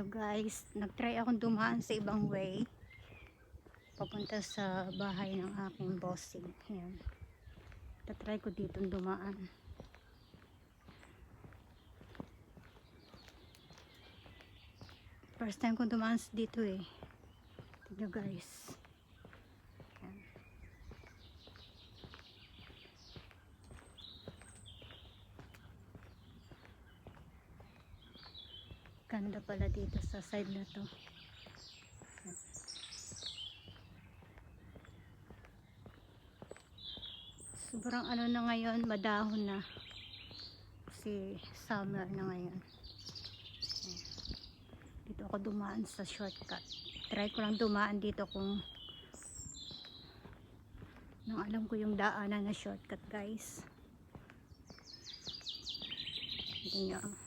So guys, nagtry akong dumaan sa ibang way papunta sa bahay ng aking bossing. Ayan. Tatry ko dito dumaan. First time kong dumaan dito eh. Tignan guys. Ayan. Ganda pala dito sa side na to. Sobrang ano na ngayon, madahon na. Kasi summer na ngayon. Dito ako dumaan sa shortcut. Try ko lang dumaan dito kung nang alam ko yung daanan na shortcut guys. Tingnan nyo.